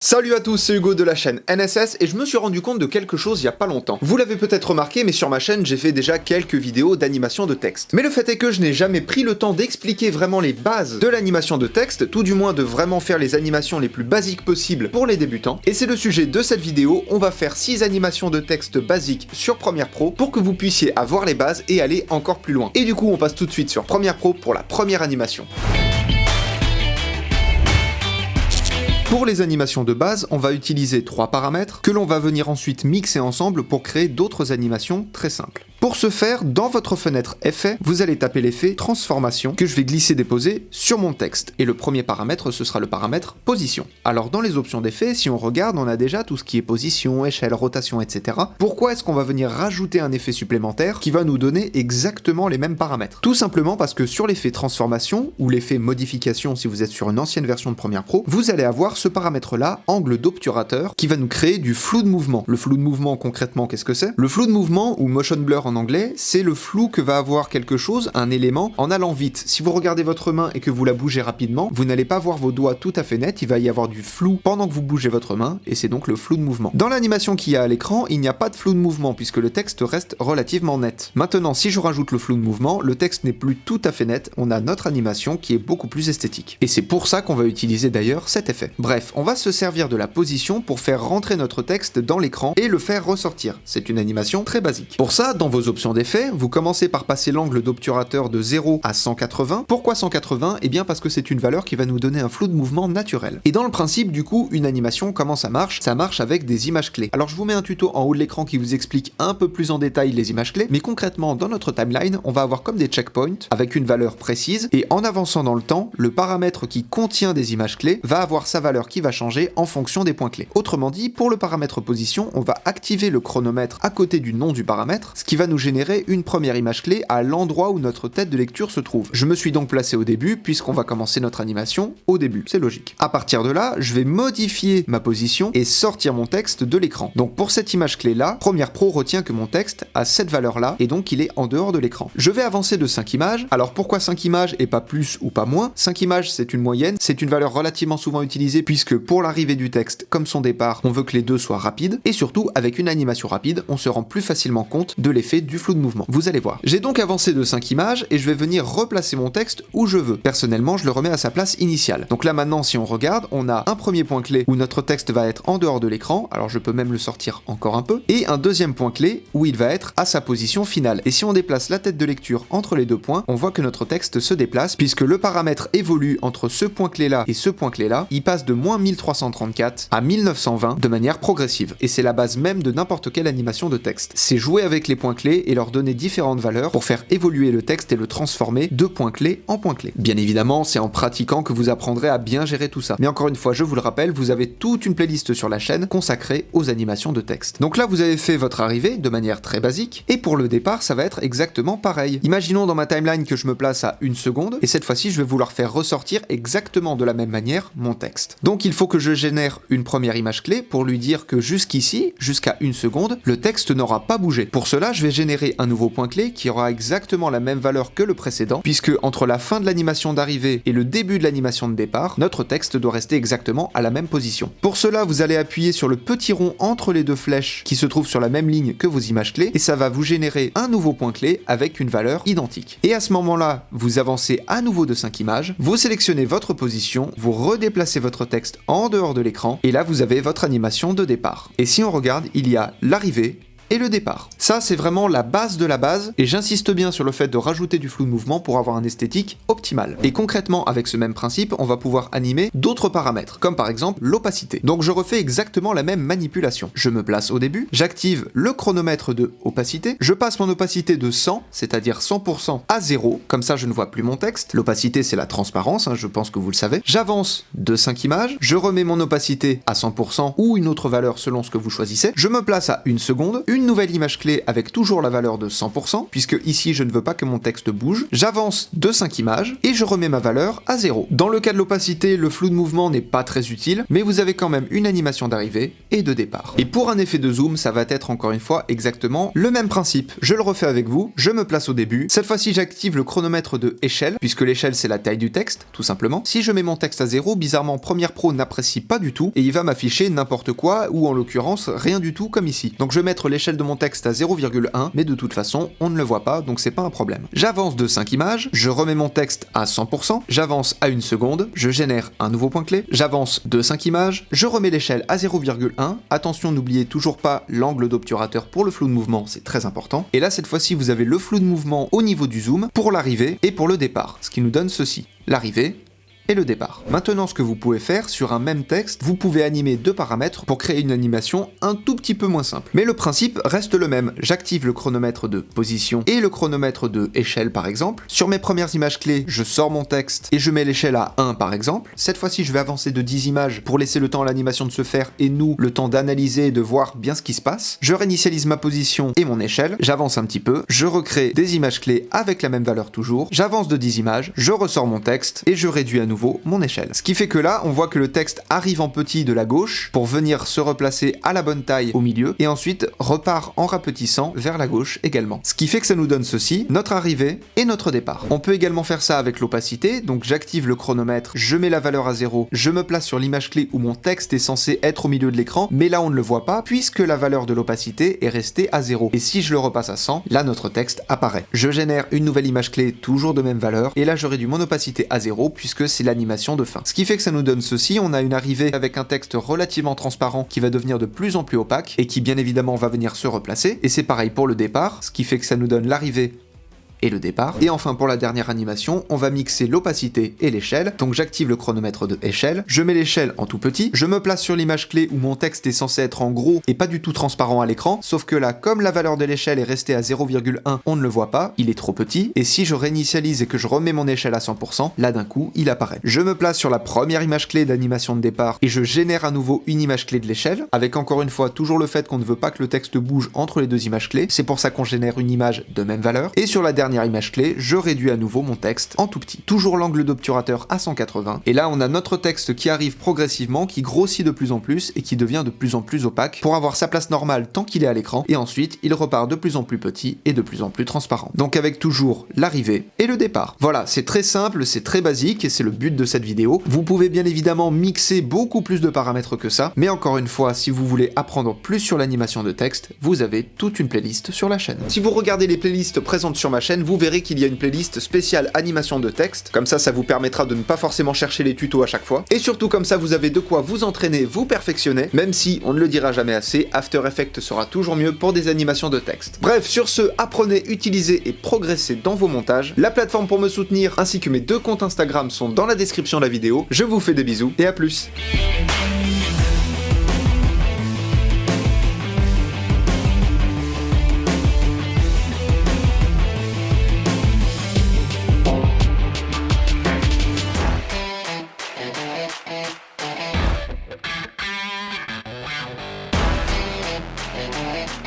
Salut à tous, c'est Hugo de la chaîne NSS et je me suis rendu compte de quelque chose il y a pas longtemps. Vous l'avez peut-être remarqué, mais sur ma chaîne j'ai fait déjà quelques vidéos d'animation de texte. Mais le fait est que je n'ai jamais pris le temps d'expliquer vraiment les bases de l'animation de texte, tout du moins de vraiment faire les animations les plus basiques possibles pour les débutants. Et c'est le sujet de cette vidéo, on va faire 6 animations de texte basiques sur Premiere Pro pour que vous puissiez avoir les bases et aller encore plus loin. Et du coup on passe tout de suite sur Premiere Pro pour la première animation. Pour les animations de base, on va utiliser 3 paramètres que l'on va venir ensuite mixer ensemble pour créer d'autres animations très simples. Pour ce faire, dans votre fenêtre Effets, vous allez taper l'effet Transformation que je vais glisser-déposer sur mon texte. Et le premier paramètre, ce sera le paramètre Position. Alors dans les options d'effets, si on regarde, on a déjà tout ce qui est position, échelle, rotation, etc. Pourquoi est-ce qu'on va venir rajouter un effet supplémentaire qui va nous donner exactement les mêmes paramètres? Tout simplement parce que sur l'effet Transformation, ou l'effet Modification si vous êtes sur une ancienne version de Premiere Pro, vous allez avoir ce paramètre-là, angle d'obturateur, qui va nous créer du flou de mouvement. Le flou de mouvement, concrètement, qu'est-ce que c'est? Le flou de mouvement, ou motion blur en anglais, c'est le flou que va avoir quelque chose, un élément, en allant vite. Si vous regardez votre main et que vous la bougez rapidement, vous n'allez pas voir vos doigts tout à fait nets, il va y avoir du flou pendant que vous bougez votre main, et c'est donc le flou de mouvement. Dans l'animation qu'il y a à l'écran, il n'y a pas de flou de mouvement, puisque le texte reste relativement net. Maintenant, si je rajoute le flou de mouvement, le texte n'est plus tout à fait net, on a notre animation qui est beaucoup plus esthétique. Et c'est pour ça qu'on va utiliser d'ailleurs cet effet. Bref, on va se servir de la position pour faire rentrer notre texte dans l'écran et le faire ressortir. C'est une animation très basique. Pour ça, dans vos options d'effet, vous commencez par passer l'angle d'obturateur de 0 à 180. Pourquoi 180? Eh bien parce que c'est une valeur qui va nous donner un flou de mouvement naturel. Et dans le principe, du coup, une animation, comment ça marche? Ça marche avec des images clés. Alors je vous mets un tuto en haut de l'écran qui vous explique un peu plus en détail les images clés, mais concrètement, dans notre timeline, on va avoir comme des checkpoints avec une valeur précise, et en avançant dans le temps, le paramètre qui contient des images clés va avoir sa valeur qui va changer en fonction des points clés. Autrement dit, pour le paramètre position, on va activer le chronomètre à côté du nom du paramètre, ce qui va nous générer une première image clé à l'endroit où notre tête de lecture se trouve. Je me suis donc placé au début, puisqu'on va commencer notre animation au début, c'est logique. À partir de là, je vais modifier ma position et sortir mon texte de l'écran. Donc pour cette image clé là, Premiere Pro retient que mon texte a cette valeur là, et donc il est en dehors de l'écran. Je vais avancer de 5 images. Alors pourquoi 5 images et pas plus ou pas moins? 5 images c'est une moyenne, c'est une valeur relativement souvent utilisée, puisque pour l'arrivée du texte, comme son départ, on veut que les deux soient rapides, et surtout avec une animation rapide, on se rend plus facilement compte de l'effet du flou de mouvement. Vous allez voir. J'ai donc avancé de 5 images et je vais venir replacer mon texte où je veux. Personnellement, je le remets à sa place initiale. Donc là maintenant, si on regarde, on a un premier point clé où notre texte va être en dehors de l'écran, alors je peux même le sortir encore un peu, et un deuxième point clé où il va être à sa position finale. Et si on déplace la tête de lecture entre les deux points, on voit que notre texte se déplace, puisque le paramètre évolue entre ce point clé là et ce point clé là, il passe de moins 1334 à 1920 de manière progressive. Et c'est la base même de n'importe quelle animation de texte. C'est jouer avec les points clés et leur donner différentes valeurs pour faire évoluer le texte et le transformer de points clés en points clés. Bien évidemment, c'est en pratiquant que vous apprendrez à bien gérer tout ça. Mais encore une fois, je vous le rappelle, vous avez toute une playlist sur la chaîne consacrée aux animations de texte. Donc là, vous avez fait votre arrivée de manière très basique, et pour le départ, ça va être exactement pareil. Imaginons dans ma timeline que je me place à 1 seconde, et cette fois-ci, je vais vouloir faire ressortir exactement de la même manière mon texte. Donc il faut que je génère une première image clé pour lui dire que jusqu'ici, jusqu'à 1 seconde, le texte n'aura pas bougé. Pour cela, je vais générer un nouveau point clé qui aura exactement la même valeur que le précédent, puisque entre la fin de l'animation d'arrivée et le début de l'animation de départ, notre texte doit rester exactement à la même position. Pour cela, vous allez appuyer sur le petit rond entre les deux flèches qui se trouve sur la même ligne que vos images clés, et ça va vous générer un nouveau point clé avec une valeur identique. Et à ce moment-là, vous avancez à nouveau de 5 images, vous sélectionnez votre position, vous redéplacez votre texte en dehors de l'écran, et là vous avez votre animation de départ. Et si on regarde, il y a l'arrivée et le départ. Ça, c'est vraiment la base de la base, et j'insiste bien sur le fait de rajouter du flou de mouvement pour avoir un esthétique optimal. Et concrètement, avec ce même principe, on va pouvoir animer d'autres paramètres, comme par exemple l'opacité. Donc je refais exactement la même manipulation. Je me place au début, j'active le chronomètre de opacité, je passe mon opacité de 100, c'est-à-dire 100% à 0, comme ça je ne vois plus mon texte. L'opacité, c'est la transparence, je pense que vous le savez. J'avance de 5 images, je remets mon opacité à 100% ou une autre valeur selon ce que vous choisissez, je me place à 1 seconde, une nouvelle image clé avec toujours la valeur de 100%, puisque ici je ne veux pas que mon texte bouge, j'avance de 5 images, et je remets ma valeur à 0. Dans le cas de l'opacité, le flou de mouvement n'est pas très utile, mais vous avez quand même une animation d'arrivée et de départ. Et pour un effet de zoom, ça va être encore une fois exactement le même principe. Je le refais avec vous, je me place au début, cette fois-ci j'active le chronomètre de échelle, puisque l'échelle c'est la taille du texte, tout simplement. Si je mets mon texte à 0, bizarrement Premiere Pro n'apprécie pas du tout, et il va m'afficher n'importe quoi, ou en l'occurrence rien du tout comme ici. Donc je vais mettre l'échelle de mon texte à 0,1, mais de toute façon on ne le voit pas, donc c'est pas un problème. J'avance de 5 images, je remets mon texte à 100%, j'avance à 1 seconde, je génère un nouveau point clé, j'avance de 5 images, je remets l'échelle à 0,1, attention n'oubliez toujours pas l'angle d'obturateur pour le flou de mouvement, c'est très important, et là cette fois-ci vous avez le flou de mouvement au niveau du zoom pour l'arrivée et pour le départ, ce qui nous donne ceci, l'arrivée et le départ. Maintenant, ce que vous pouvez faire, sur un même texte, vous pouvez animer 2 paramètres pour créer une animation un tout petit peu moins simple. Mais le principe reste le même. J'active le chronomètre de position et le chronomètre de échelle par exemple. Sur mes premières images clés, je sors mon texte et je mets l'échelle à 1 par exemple. Cette fois-ci, je vais avancer de 10 images pour laisser le temps à l'animation de se faire et nous, le temps d'analyser et de voir bien ce qui se passe. Je réinitialise ma position et mon échelle, j'avance un petit peu, je recrée des images clés avec la même valeur toujours, j'avance de 10 images, je ressors mon texte et je réduis à nouveau mon échelle. Ce qui fait que là, on voit que le texte arrive en petit de la gauche pour venir se replacer à la bonne taille au milieu et ensuite repart en rapetissant vers la gauche également. Ce qui fait que ça nous donne ceci, notre arrivée et notre départ. On peut également faire ça avec l'opacité, donc j'active le chronomètre, je mets la valeur à 0, je me place sur l'image clé où mon texte est censé être au milieu de l'écran, mais là on ne le voit pas puisque la valeur de l'opacité est restée à 0. Et si je le repasse à 100, là notre texte apparaît. Je génère une nouvelle image clé toujours de même valeur et là je réduis mon opacité à 0 puisque c'est l'animation de fin. Ce qui fait que ça nous donne ceci, on a une arrivée avec un texte relativement transparent qui va devenir de plus en plus opaque et qui bien évidemment va venir se replacer, et c'est pareil pour le départ, ce qui fait que ça nous donne l'arrivée et le départ. Et enfin pour la dernière animation, on va mixer l'opacité et l'échelle, donc j'active le chronomètre de échelle, je mets l'échelle en tout petit, je me place sur l'image clé où mon texte est censé être en gros et pas du tout transparent à l'écran, sauf que là, comme la valeur de l'échelle est restée à 0,1, on ne le voit pas, il est trop petit, et si je réinitialise et que je remets mon échelle à 100%, là d'un coup, il apparaît. Je me place sur la première image clé d'animation de départ et je génère à nouveau une image clé de l'échelle, avec encore une fois toujours le fait qu'on ne veut pas que le texte bouge entre les deux images clés, c'est pour ça qu'on génère une image de même valeur, et sur la dernière image clé, je réduis à nouveau mon texte en tout petit. Toujours l'angle d'obturateur à 180, et là on a notre texte qui arrive progressivement, qui grossit de plus en plus et qui devient de plus en plus opaque pour avoir sa place normale tant qu'il est à l'écran, et ensuite il repart de plus en plus petit et de plus en plus transparent. Donc avec toujours l'arrivée et le départ. Voilà, c'est très simple, c'est très basique et c'est le but de cette vidéo. Vous pouvez bien évidemment mixer beaucoup plus de paramètres que ça, mais encore une fois, si vous voulez apprendre plus sur l'animation de texte, vous avez toute une playlist sur la chaîne. Si vous regardez les playlists présentes sur ma chaîne, vous verrez qu'il y a une playlist spéciale animation de texte, comme ça vous permettra de ne pas forcément chercher les tutos à chaque fois, et surtout comme ça vous avez de quoi vous entraîner, vous perfectionner, même si, on ne le dira jamais assez, After Effects sera toujours mieux pour des animations de texte. Bref, sur ce, apprenez, utilisez et progressez dans vos montages. La plateforme pour me soutenir ainsi que mes 2 comptes Instagram sont dans la description de la vidéo. Je vous fais des bisous et à plus.